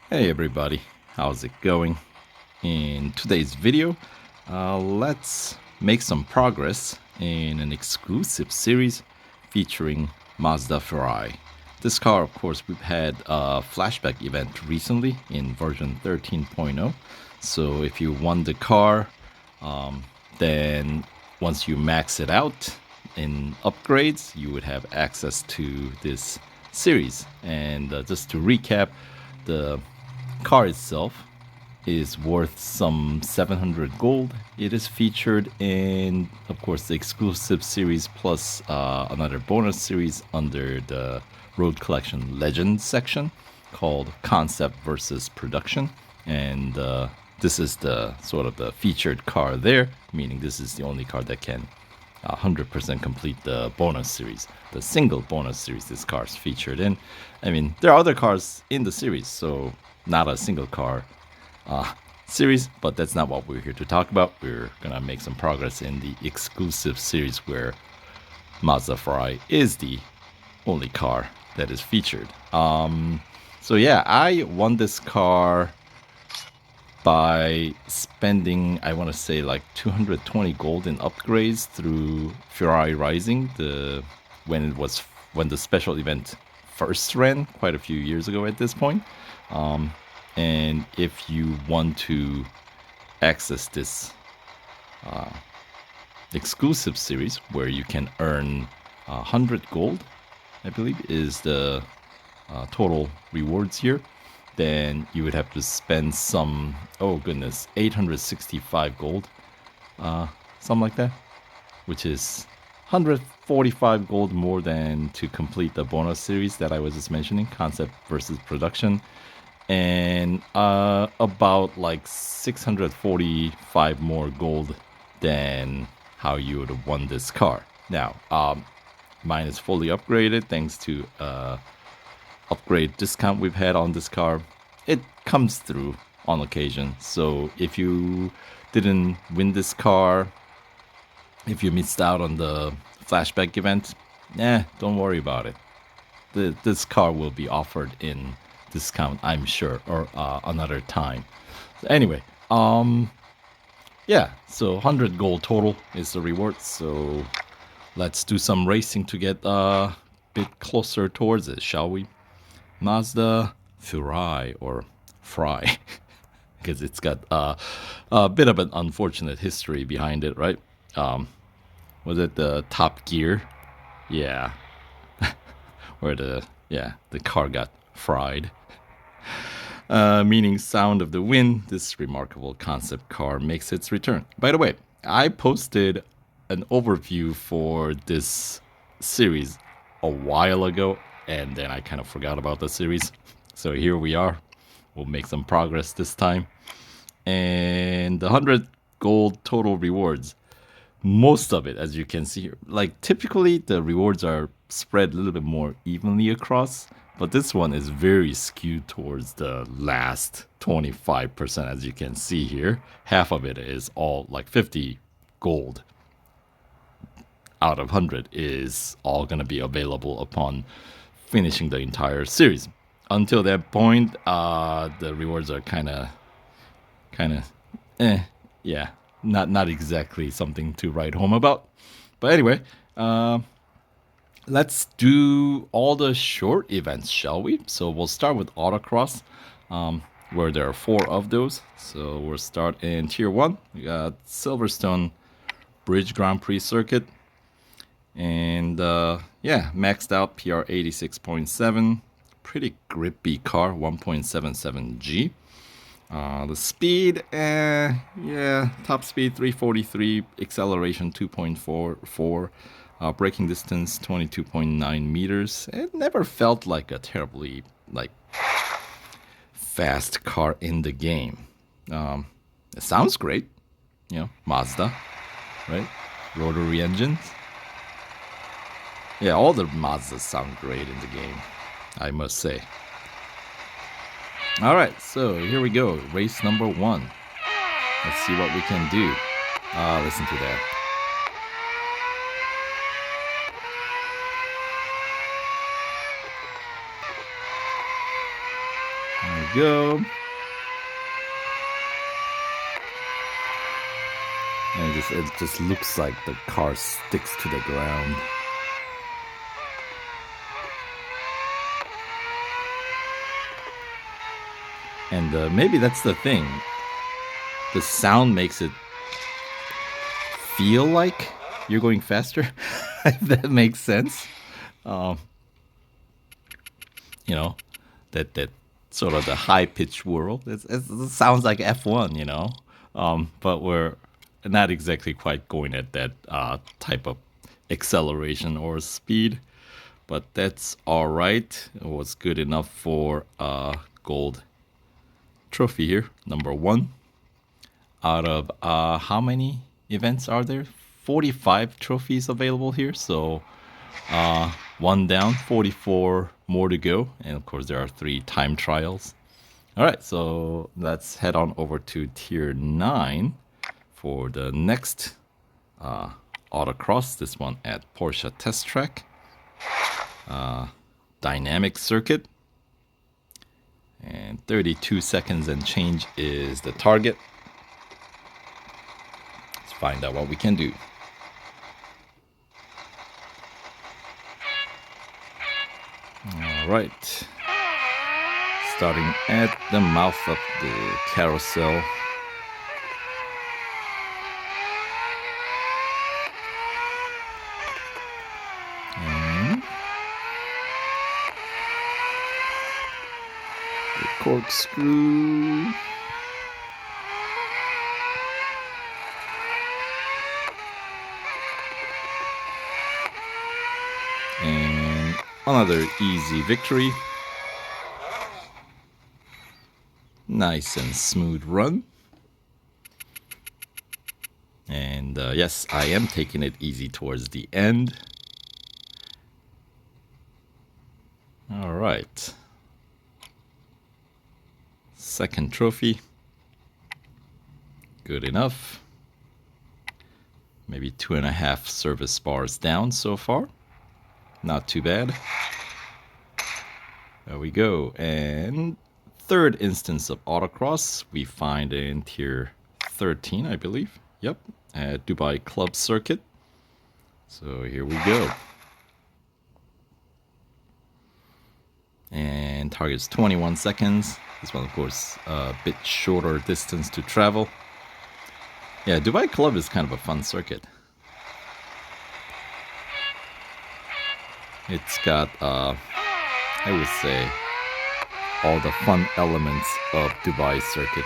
Hey everybody, how's it going? In today's video, let's make some progress in an exclusive series featuring Mazda Furai. This car, of course, we've had a flashback event recently in version 13.0. So if you won the car, then once you max it out in upgrades, you would have access to this series. And just to recap, the car itself is worth some 700 gold. It is featured in, of course, the exclusive series plus another bonus series under the Road Collection Legends section called Concept versus Production. And this is the sort of the featured car there, meaning this is the only car that can 100% complete the bonus series, the single bonus series this car is featured in. I mean, there are other cars in the series, so not a single car series, but that's not what we're here to talk about. We're gonna make some progress in the exclusive series where Mazda Furai is the only car that is featured. So yeah, I won this car by spending, I want to say, like 220 gold in upgrades through Furai Rising, when the special event first ran quite a few years ago at this point. And if you want to access this exclusive series where you can earn 100 gold, I believe is the total rewards here, then you would have to spend some, oh goodness, 865 gold, something like that, which is 145 gold more than to complete the bonus series that I was just mentioning, Concept versus Production, and about like 645 more gold than how you would have won this car. Now, mine is fully upgraded thanks to upgrade discount we've had on this car. It comes through on occasion. So if you didn't win this car, if you missed out on the flashback event, don't worry about it. This car will be offered in discount, I'm sure, or another time. So anyway, yeah, so 100 gold total is the reward. So let's do some racing to get a bit closer towards it, shall we? Mazda Furai, or Fry, because it's got a bit of an unfortunate history behind it, right? Was it the Top Gear? Yeah, where the car got fried. Meaning sound of the wind, this remarkable concept car makes its return. By the way, I posted an overview for this series a while ago, and then I kind of forgot about the series. So here we are. We'll make some progress this time. And the 100 gold total rewards, most of it, as you can see here, like typically the rewards are spread a little bit more evenly across, but this one is very skewed towards the last 25%, as you can see here. Half of it is all like 50 gold out of 100 is all going to be available upon finishing the entire series. Until that point, the rewards are kind of, yeah, not exactly something to write home about. But anyway, let's do all the short events, shall we? So we'll start with Autocross, where there are 4 of those. So we'll start in Tier 1. We got Silverstone Bridge Grand Prix Circuit. And yeah, maxed out PR 86.7. Pretty grippy car, 1.77G. The speed, yeah, top speed 343, acceleration 2.44, braking distance 22.9 meters. It never felt like a terribly fast car in the game. It sounds great, Mazda, right? Rotary engines. Yeah, all the Mazdas sound great in the game, I must say. All right, so here we go. Race number 1. Let's see what we can do. Listen to that. go. And it just looks like the car sticks to the ground. And maybe that's the thing. The sound makes it feel like you're going faster. If that makes sense. You know, that sort of the high-pitched world. It sounds like F1, you know. But we're not exactly quite going at that type of acceleration or speed. But that's all right. It was good enough for gold trophy here, number 1. Out of how many events are there? 45 trophies available here. So 1 down, 44 more to go. And of course, there are 3 time trials. All right, so let's head on over to Tier 9 for the next Autocross. This one at Porsche Test Track. Dynamic circuit. And 32 seconds and change is the target. Let's find out what we can do. All right. Starting at the mouth of the carousel. And the corkscrew. And another easy victory. Nice and smooth run. And yes, I am taking it easy towards the end. All right. Second trophy. Good enough. Maybe 2.5 service bars down so far. Not too bad. There we go. And third instance of Autocross we find in Tier 13, I believe. Yep, at Dubai Club Circuit. So here we go. And target's 21 seconds. This one, of course, a bit shorter distance to travel. Yeah, Dubai Club is kind of a fun circuit. It's got, I would say, all the fun elements of Dubai circuit.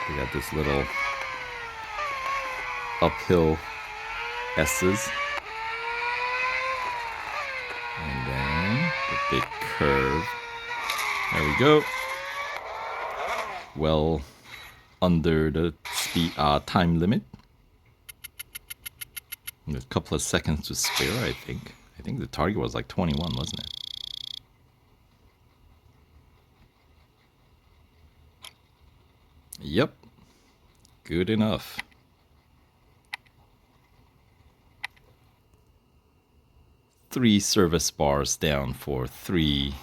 We got this little uphill S's. And then the big curve. There we go. Well under the speed time limit. And a couple of seconds to spare, I think. I think the target was like 21, wasn't it? Yep. Good enough. Three service bars down for 3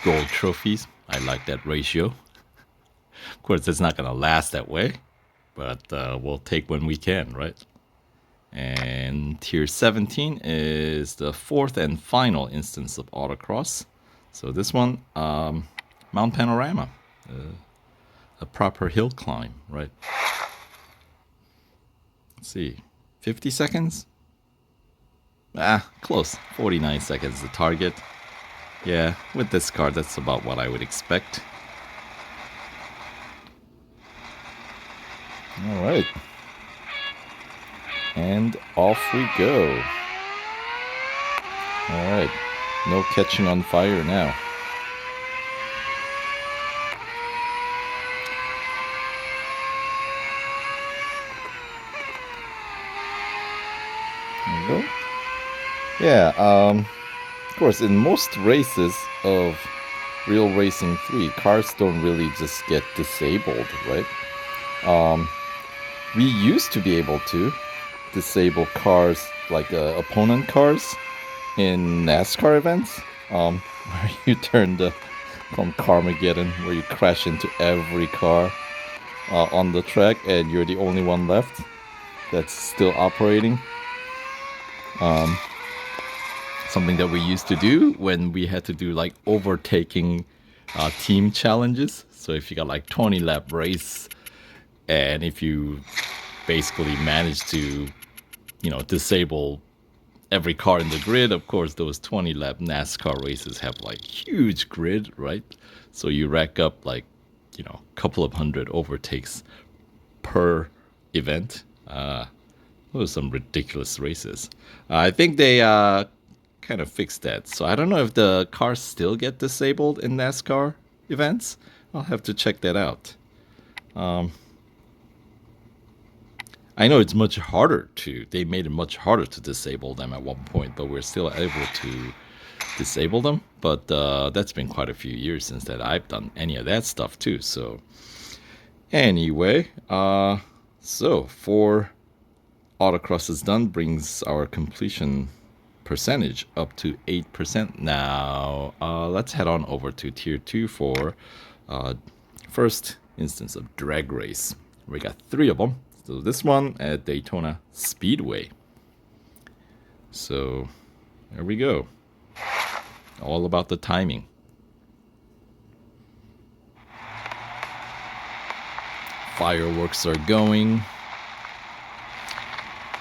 gold trophies. I like that ratio. Of course, it's not going to last that way, but we'll take when we can, right? And Tier 17 is the 4th and final instance of Autocross. So this one, Mount Panorama. A proper hill climb, right? Let's see, 50 seconds? Close. 49 seconds the target. Yeah, with this car, that's about what I would expect. All right. And off we go. All right. No catching on fire now. There we go. Yeah, of course, in most races of Real Racing 3, cars don't really just get disabled, right? We used to be able to disable cars, like opponent cars, in NASCAR events. where you turn the from Carmageddon, where you crash into every car on the track, and you're the only one left that's still operating. Something that we used to do when we had to do like overtaking team challenges. So if you got like 20 lap race, and if you basically manage to, disable every car in the grid, of course, those 20 lap NASCAR races have like huge grid, right? So you rack up like, a couple of hundred overtakes per event. Those are some ridiculous races. I think they kind of fixed that. So I don't know if the cars still get disabled in NASCAR events. I'll have to check that out. I know it's much harder they made it much harder to disable them at one point, but we're still able to disable them. But that's been quite a few years since that I've done any of that stuff too. So anyway, so 4 Autocross is done, brings our completion percentage up to 8%. Now, let's head on over to Tier 2 for first instance of drag race. We got 3 of them. So this one at Daytona Speedway. So, there we go. All about the timing. Fireworks are going.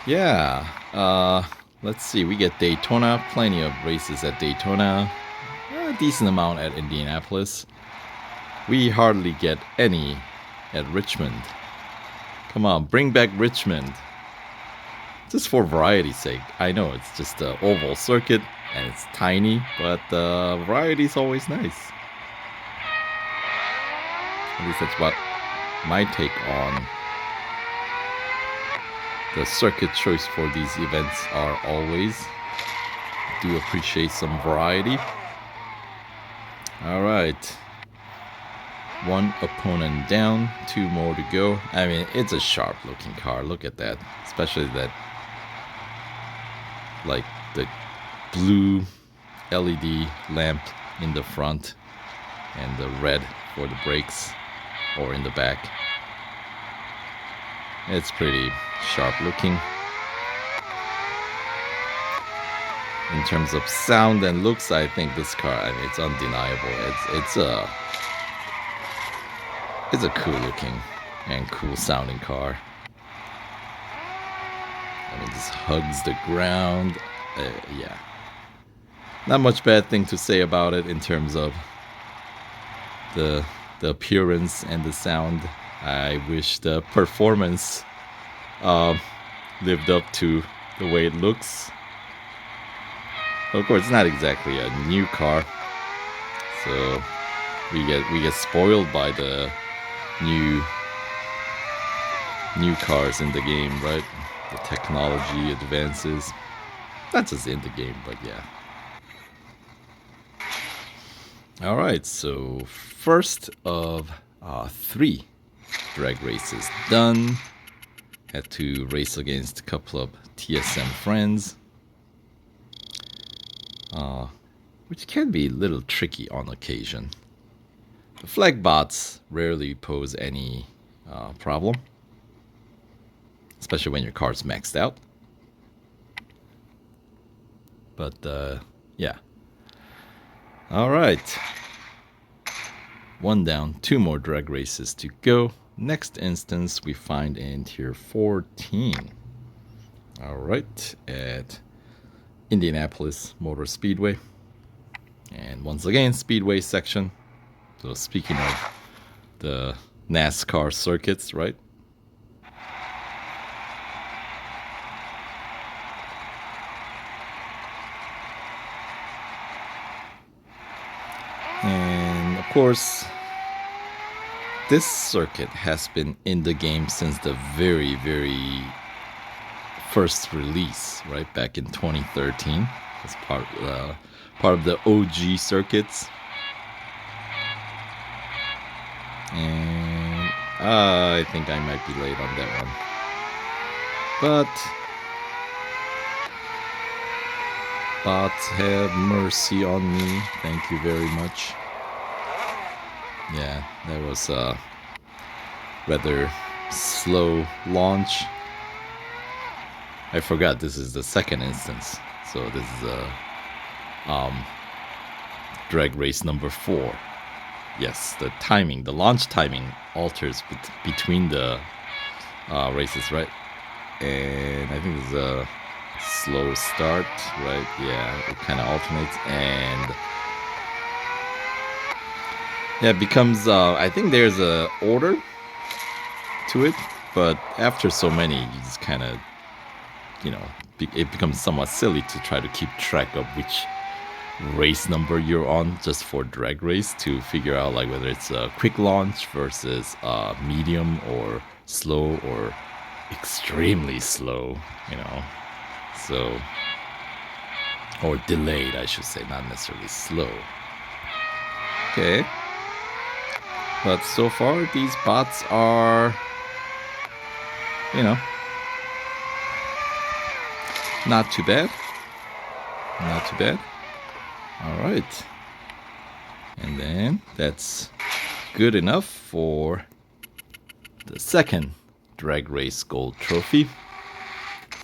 Yeah, let's see. We get Daytona, plenty of races at Daytona, a decent amount at Indianapolis. We hardly get any at Richmond. Come on, bring back Richmond. Just for variety's sake. I know it's just an oval circuit and it's tiny, but variety's always nice. At least that's what my take on the circuit choice for these events are always. Do appreciate some variety. All right. 1 opponent down, 2 more to go. I mean, it's a sharp looking car. Look at that. Especially that, like, the blue LED lamp in the front and the red for the brakes or in the back. It's pretty sharp looking. In terms of sound and looks, I think this car, I mean, it's undeniable. It's a cool looking and cool sounding car. I mean, it just hugs the ground. Yeah. Not much bad thing to say about it in terms of the appearance and the sound. I wish the performance lived up to the way it looks. Of course, it's not exactly a new car, so we get spoiled by the new cars in the game, right? The technology advances, not just in the game, but yeah. All right, so first of 3 drag races done. Had to race against a couple of TSM friends, which can be a little tricky on occasion. The flag bots rarely pose any problem, especially when your car's maxed out. But yeah. All right. 1 down, 2 more drag races to go. Next instance we find in Tier 14. All right, at Indianapolis Motor Speedway. And once again, Speedway section. So speaking of the NASCAR circuits, right? And of course, this circuit has been in the game since the very, very first release, right? Back in 2013. As part of the OG circuits. And I think I might be late on that one. But bots have mercy on me. Thank you very much. Yeah, that was a rather slow launch. I forgot this is the second instance. So this is a drag race number 4. Yes, the timing, the launch timing alters between the races, right? And I think this is a slow start, right? Yeah, it kind of alternates, and yeah, it becomes. I think there's a order to it, but after so many, you just kind of, it becomes somewhat silly to try to keep track of which race number you're on just for drag race to figure out like whether it's a quick launch versus medium or slow or extremely slow, so, or delayed, I should say, not necessarily slow. Okay, but so far these bots are, not too bad, not too bad. All right, and then that's good enough for the second drag race gold trophy.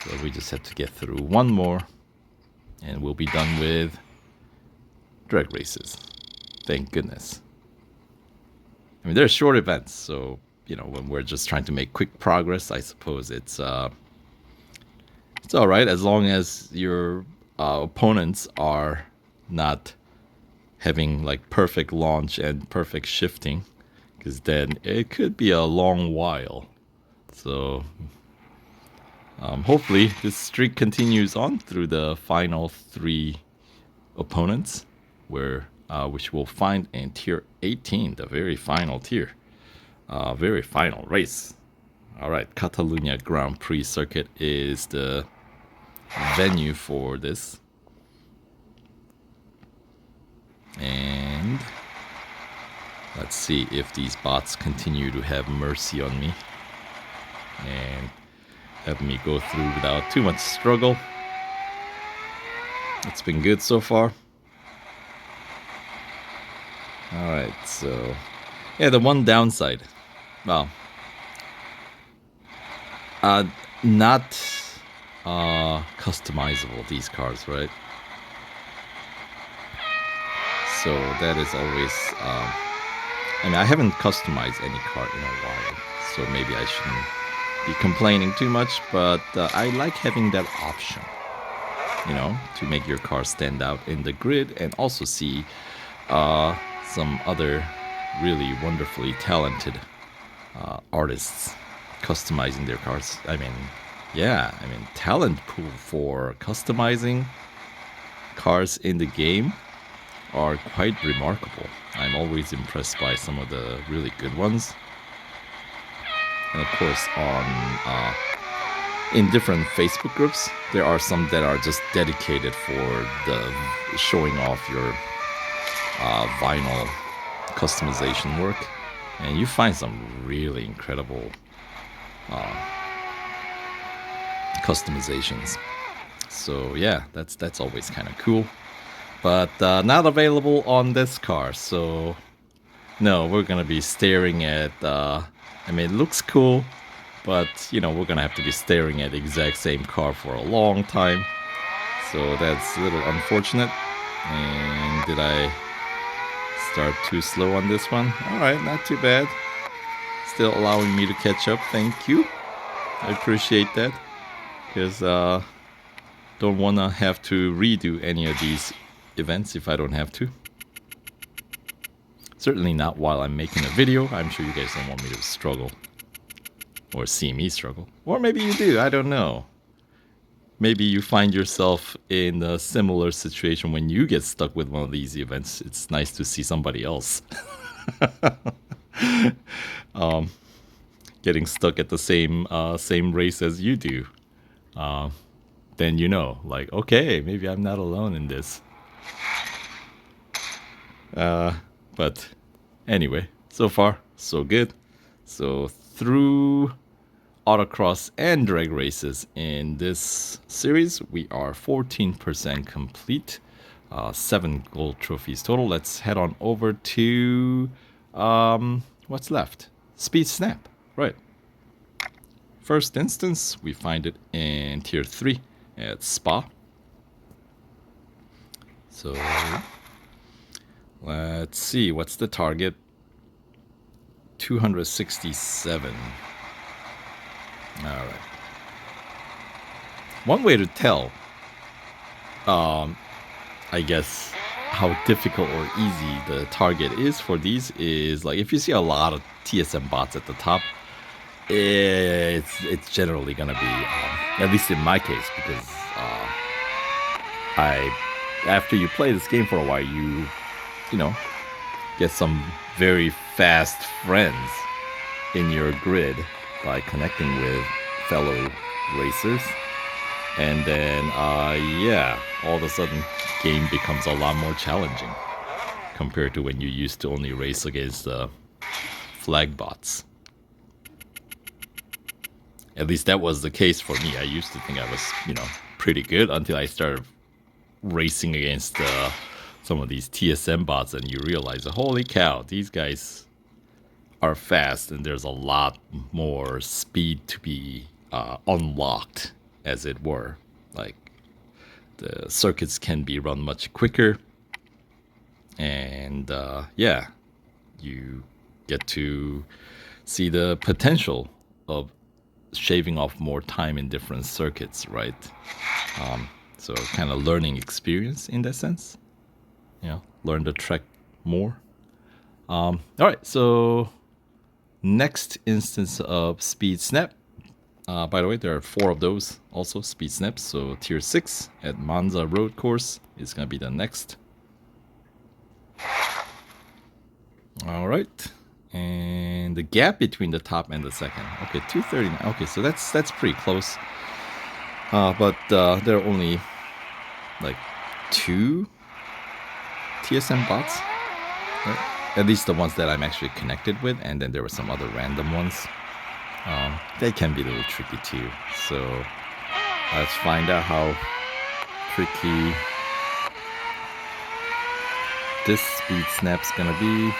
So we just have to get through one more and we'll be done with drag races. Thank goodness. I mean, they're short events, so when we're just trying to make quick progress, I suppose it's all right as long as your opponents are not having like perfect launch and perfect shifting, because then it could be a long while. So hopefully this streak continues on through the final 3 opponents, which we'll find in tier 18, the very final tier, very final race. All right, Catalunya Grand Prix circuit is the venue for this. And let's see if these bots continue to have mercy on me and have me go through without too much struggle. It's been good so far. Alright, so yeah, the one downside, well, not customizable, these cars, right? So that is always, I mean, I haven't customized any car in a while, so maybe I shouldn't be complaining too much, but I like having that option, to make your car stand out in the grid and also see some other really wonderfully talented artists customizing their cars. I mean, talent pool for customizing cars in the game are quite remarkable. I'm always impressed by some of the really good ones. And of course, in different Facebook groups, there are some that are just dedicated for the showing off your vinyl customization work, and you find some really incredible customizations. So yeah, that's always kind of cool. But not available on this car, so no, we're gonna be staring at, I mean, it looks cool, but we're gonna have to be staring at the exact same car for a long time, so that's a little unfortunate. And did I start too slow on this one? Alright, not too bad. Still allowing me to catch up, thank you. I appreciate that, because don't want to have to redo any of these events if I don't have to. Certainly not while I'm making a video. I'm sure you guys don't want me to struggle or see me struggle. Or maybe you do, I don't know. Maybe you find yourself in a similar situation when you get stuck with one of these events. It's nice to see somebody else getting stuck at the same race as you do. Then like, okay, maybe I'm not alone in this. But anyway, so far so good. So through autocross and drag races in this series. We are 14% complete, 7 gold trophies total. Let's head on over to what's left. Speed Snap, right. First instance, we find it in tier 3 at Spa. So let's see, what's the target? 267. All right. One way to tell, I guess, how difficult or easy the target is for these is, like, if you see a lot of TSM bots at the top, it's generally gonna be, at least in my case, because after you play this game for a while, you know, get some very fast friends in your grid by connecting with fellow racers, and then yeah, all of a sudden game becomes a lot more challenging compared to when you used to only race against flag bots. At least that was the case for me. I used to think I was, pretty good until I started racing against some of these TSM bots, and you realize, holy cow, these guys are fast, and there's a lot more speed to be unlocked, as it were. Like, the circuits can be run much quicker, and yeah, you get to see the potential of shaving off more time in different circuits, right? So kind of learning experience in that sense. Learn the track more. All right, so next instance of Speed Snap. By the way, there are 4 of those also, Speed Snaps. So tier 6 at Monza Road Course is going to be the next. All right. And the gap between the top and the second. Okay, 239. Okay, so that's pretty close. But there are only like 2 TSM bots, right? At least the ones that I'm actually connected with, and then there were some other random ones. They can be a little tricky too. So let's find out how tricky this Speed Snap's gonna be.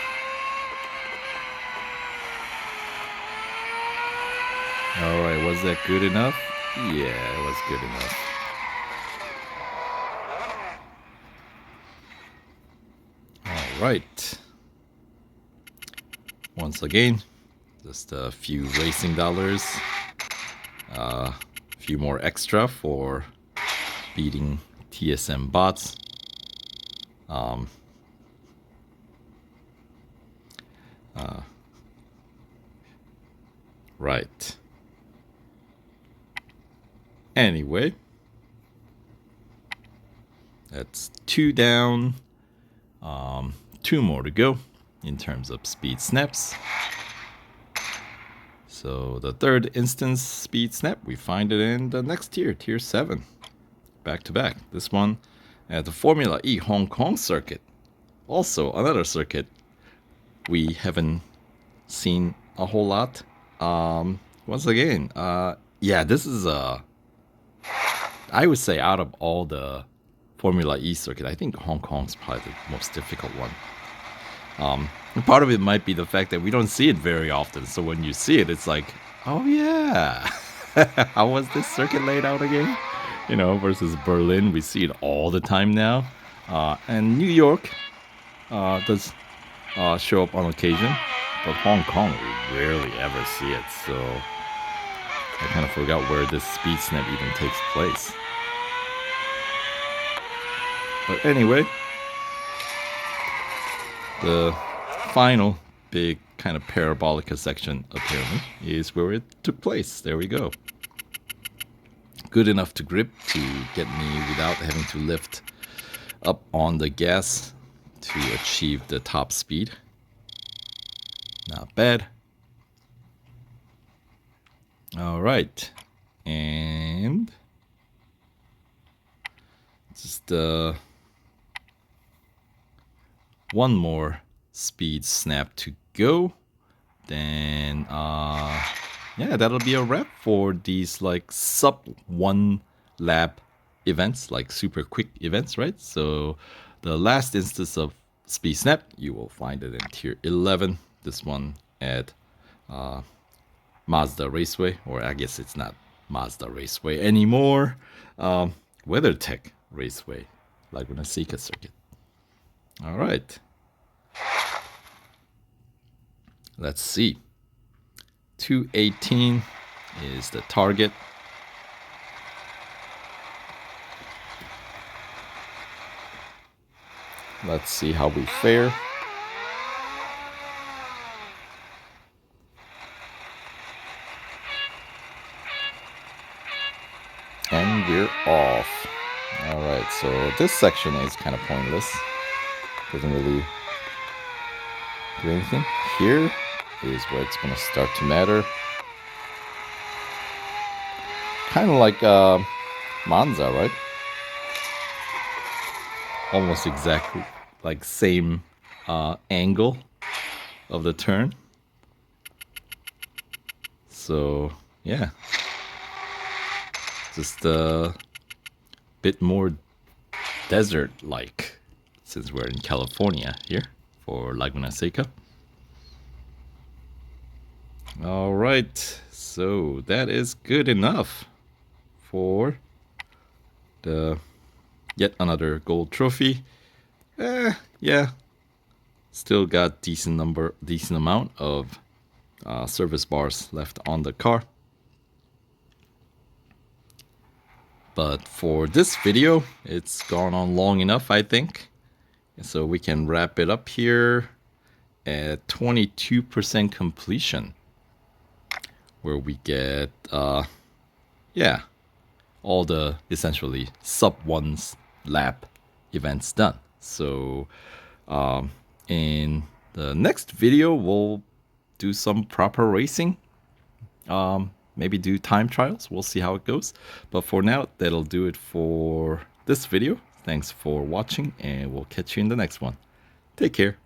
Alright, was that good enough? Yeah, it was good enough. Alright. Once again, just a few racing dollars. A few more extra for beating TSM bots. Right. Anyway, that's 2 down, 2 more to go in terms of Speed Snaps. So the third instance Speed Snap, we find it in the next tier, tier 7, back to back. This one at the Formula E Hong Kong circuit, also another circuit we haven't seen a whole lot. Once again, yeah, this is I would say, out of all the Formula E circuit, I think Hong Kong's probably the most difficult one. And part of it might be the fact that we don't see it very often. So when you see it, it's like, oh yeah, how was this circuit laid out again? Versus Berlin, we see it all the time now. And New York does show up on occasion, but Hong Kong, we rarely ever see it. So I kind of forgot where this Speed Snap even takes place. But anyway, the final big kind of parabolica section apparently is where it took place. There we go. Good enough to grip to get me without having to lift up on the gas to achieve the top speed. Not bad. All right, and just one more Speed Snap to go. Then yeah, that'll be a wrap for these like sub 1 lap events, like super quick events, right? So the last instance of Speed Snap, you will find it in tier 11. This one at Mazda Raceway, or I guess it's not Mazda Raceway anymore. WeatherTech Raceway, Laguna Seca circuit. All right. Let's see. 218 is the target. Let's see how we fare. And we're off. Alright, so this section is kind of pointless. Doesn't really do anything. Here is where it's going to start to matter. Kind of like Monza, right? Almost exactly like same angle of the turn. So, yeah. Just a bit more desert-like since we're in California here for Laguna Seca. All right, so that is good enough for the yet another gold trophy. Yeah, still got decent amount of service bars left on the car. But for this video, it's gone on long enough, I think. So we can wrap it up here at 22% completion, where we get, yeah, all the essentially sub 1 lap events done. So in the next video, we'll do some proper racing. Maybe do time trials. We'll see how it goes. But for now, that'll do it for this video. Thanks for watching, and we'll catch you in the next one. Take care.